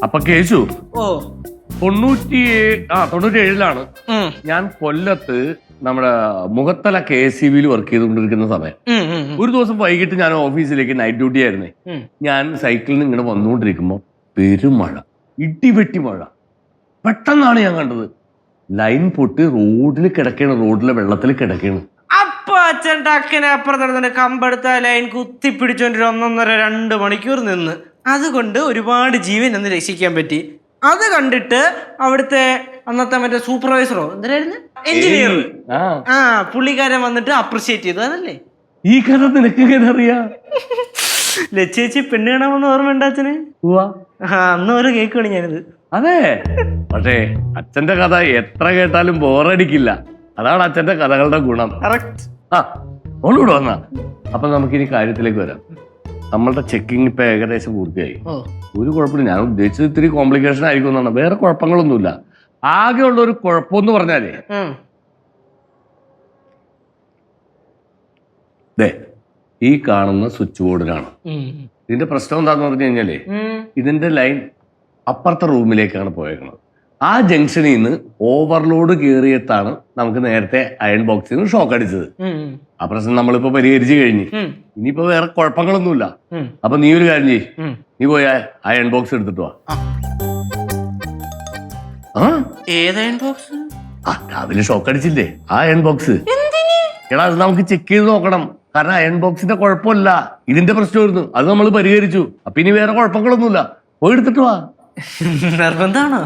അപ്പൊ കേശു ഓ 97 ഞാൻ കൊല്ലത്ത് നമ്മുടെ മുഖത്തല KSCB വർക്ക് ചെയ്തുകൊണ്ടിരിക്കുന്ന സമയം ഒരു ദിവസം വൈകിട്ട് ഞാൻ ഓഫീസിലേക്ക് നൈറ്റ് ഡ്യൂട്ടി ആയിരുന്നേ. ഞാൻ സൈക്കിളിൽ നിന്ന് ഇങ്ങനെ വന്നുകൊണ്ടിരിക്കുമ്പോ പെരുമഴ, ഇടിവെട്ടി മഴ. പെട്ടെന്നാണ് ഞാൻ കണ്ടത് ലൈൻ പൊട്ടി റോഡിൽ കിടക്കാണ്, റോഡിലെ വെള്ളത്തിൽ കിടക്കാണ്. അപ്പൊ അച്ഛൻ ടക്കിനെ അപ്പുറത്ത് കമ്പെടുത്ത ലൈൻ കുത്തിപ്പിടിച്ചോണ്ട് 1.5-2 മണിക്കൂർ നിന്ന്, അതുകൊണ്ട് ഒരുപാട് ജീവൻ ഒന്ന് രക്ഷിക്കാൻ പറ്റി. അത് കണ്ടിട്ട് അവിടുത്തെ അന്നത്തെ മറ്റേ സൂപ്പർവൈസറോ എന്തായിരുന്നു, എഞ്ചിനീയർ, പുള്ളിക്കാരൻ വന്നിട്ട് അപ്രിഷിയേറ്റ് ചെയ്തു. അതല്ലേ ഈ കഥ നിനക്ക് എങ്ങനെ അറിയാം? ലച്ചേച്ചി പെണ്ണ് കാണാമെന്ന് ഓർമ്മയുണ്ട് അച്ഛന്? അന്ന് ഒരു കേൾക്കുകയാണ് ഞാനിത്. അതെ, പക്ഷേ അച്ഛന്റെ കഥ എത്ര കേട്ടാലും ബോറടിക്കില്ല. അതാണ് അച്ഛന്റെ കഥകളുടെ ഗുണം. ഓളൂടെ വന്നാ. അപ്പൊ നമുക്കിനി കാര്യത്തിലേക്ക് വരാം. നമ്മളുടെ ചെക്കിംഗ് ഇപ്പൊ ഏകദേശം പൂർത്തിയായി. ഒരു കുഴപ്പമില്ല. ഞാൻ ഉദ്ദേശിച്ചത് ഇത്തിരി കോംപ്ലിക്കേഷൻ ആയിരിക്കും എന്നാണ്, വേറെ കുഴപ്പങ്ങളൊന്നുമില്ല. ആകെയുള്ള ഒരു കുഴപ്പമെന്ന് പറഞ്ഞാലേ ഈ കാണുന്ന സ്വിച്ച് ബോർഡിലാണ്. ഇതിന്റെ പ്രശ്നം എന്താന്ന് പറഞ്ഞു കഴിഞ്ഞാലേ ഇതിന്റെ ലൈൻ അപ്പുറത്തെ റൂമിലേക്കാണ് പോയേക്കുന്നത്. ആ ജംഗ്ഷനിൽ നിന്ന് ഓവർലോഡ് കയറിയത്താണ് നമുക്ക് നേരത്തെ അയൺ ബോക്സിൽ നിന്ന് ഷോക്ക് അടിച്ചത്. ആ പ്രശ്നം നമ്മളിപ്പോ പരിഹരിച്ചു കഴിഞ്ഞു. ഇനിയിപ്പോ വേറെ കുഴപ്പങ്ങളൊന്നുമില്ല. അപ്പൊ നീ ഒരു കാര്യം ചെയ്യ്, നീ പോയി അയൺ ബോക്സ് എടുത്തിട്ട് വാ. രാവിലെ ഷോക്ക് അടിച്ചില്ലേ ആ അയൺ ബോക്സ്? എടാ അത് നമുക്ക് ചെക്ക് ചെയ്ത് നോക്കണം. കാരണം അയൺ ബോക്സിന്റെ കുഴപ്പമില്ല, ഇതിന്റെ പ്രശ്നമായിരുന്നു. അത് നമ്മൾ പരിഹരിച്ചു. അപ്പൊ ഇനി വേറെ കുഴപ്പങ്ങളൊന്നുമില്ല. പോയി എടുത്തിട്ട് വാ. നിർബന്ധമാണോ?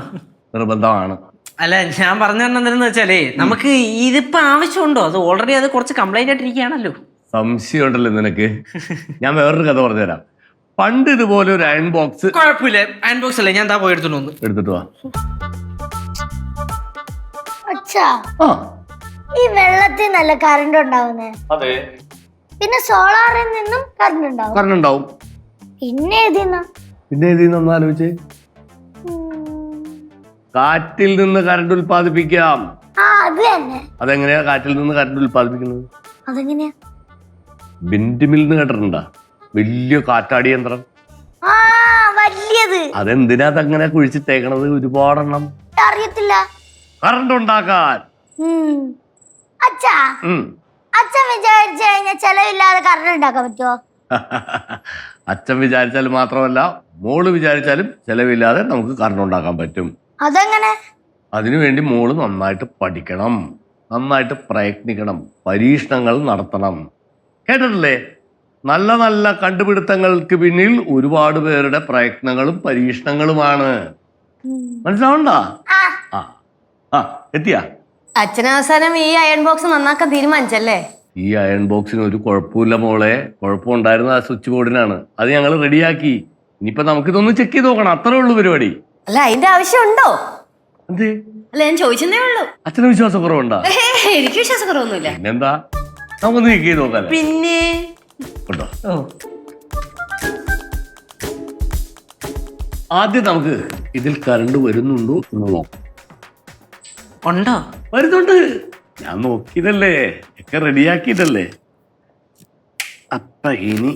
നിർബന്ധമാണ്. അല്ല, ഞാൻ പറഞ്ഞു തന്നെന്ന് വെച്ചാലേ നമുക്ക് ഇതിപ്പോ ആവശ്യമുണ്ടോ? അത് ഓൾറെഡി അത് കുറച്ച് കംപ്ലൈന്റ് ആയിട്ടിരിക്കുകയാണല്ലോ. സംശയം ഉണ്ടല്ലോ നിനക്ക്. ഞാൻ വേറൊരു കഥ പറഞ്ഞുതരാം. പണ്ട് ഇതുപോലെ ഒരു അയൺ ബോക്സ്. കുഴപ്പമില്ല, അയൺ ബോക്സ് അല്ലേ, ഞാൻ പോയി എടുത്തിട്ട് വാ. ഈ വെള്ളത്തിൽ നല്ല കറണ്ട് ഉണ്ടാവുന്നേ? അതെ. പിന്നെ സോളാറിൽ നിന്നും കറണ്ട് ഉണ്ടാവും. പിന്നെ ഏതിന്ന് ആലോചിച്ചേ? കാറ്റിൽ നിന്ന് കറണ്ട് ഉൽപ്പാദിപ്പിക്കാം. അതെങ്ങനെയാ കാറ്റിൽ നിന്ന് കറണ്ട് ഉൽപ്പാദിപ്പിക്കുന്നത്? വിൻഡ് മിൽ കേട്ടിട്ടുണ്ടാ? വലിയ കാറ്റാടി യന്ത്രം. അതെന്തിനാ അതങ്ങനെ കുഴിച്ചിട്ടേക്കണത്? ഒരുപാടെണ്ണം. അറിയത്തില്ല. കറണ്ട് ഉണ്ടാക്കാൻ. അച്ഛൻ വിചാരിച്ചു കഴിഞ്ഞാൽ ചെലവില്ലാതെ കറണ്ട് ഉണ്ടാക്കാൻ പറ്റുമോ? അച്ഛൻ വിചാരിച്ചാൽ മാത്രമല്ല, മോള് വിചാരിച്ചാലും ചെലവില്ലാതെ നമുക്ക് കറണ്ട് ഉണ്ടാക്കാൻ പറ്റും. അതെങ്ങനെ? അതിനുവേണ്ടി മോള് നന്നായിട്ട് പഠിക്കണം, നന്നായിട്ട് പ്രയത്നിക്കണം, പരീക്ഷണങ്ങൾ നടത്തണം. കേട്ടിട്ടില്ലേ? നല്ല നല്ല കണ്ടുപിടുത്തങ്ങൾക്ക് പിന്നിൽ ഒരുപാട് പേരുടെ പ്രയത്നങ്ങളും പരീക്ഷണങ്ങളുമാണ്. മനസ്സിലാവണ്ടാ? എത്തിയാ? അച്ഛനവസാനം ഈ അയൺ ബോക്സ് നന്നാക്കാൻ തീരുമാനിച്ചല്ലേ? ഈ അയൺ ബോക്സിന് ഒരു കുഴപ്പമില്ല മോളെ. കുഴപ്പമുണ്ടായിരുന്ന ആ സ്വിച്ച് ബോർഡിനാണ്. അത് ഞങ്ങൾ റെഡിയാക്കി. ഇനിയിപ്പോ നമുക്കിതൊന്ന് ചെക്ക് ചെയ്ത് നോക്കണം. അത്രേ ഉള്ളൂ പരിപാടി. അല്ല, അതിന്റെ ആവശ്യമുണ്ടോ? എന്തേ? അല്ല, ഞാൻ ചോദിച്ചതേ ഉള്ളൂ. അച്ഛന് വിശ്വാസക്കുറവുണ്ടോ? എനിക്ക് വിശ്വാസക്കുറവൊന്നുമില്ല. പിന്നെന്താ, നമുക്കൊന്ന് ചെക്ക് ചെയ്ത് നോക്കാം. പിന്നെ ഉണ്ടോ? ആദ്യം നമുക്ക് ഇതിൽ കറണ്ട് വരുന്നുണ്ടോ എന്ന് നോക്കാം. ഉണ്ടോ? വരുന്നുണ്ട്. ഞാൻ നോക്കിയതല്ലേ, ഒക്കെ റെഡിയാക്കിയതല്ലേ. അപ്പൊ ഇനി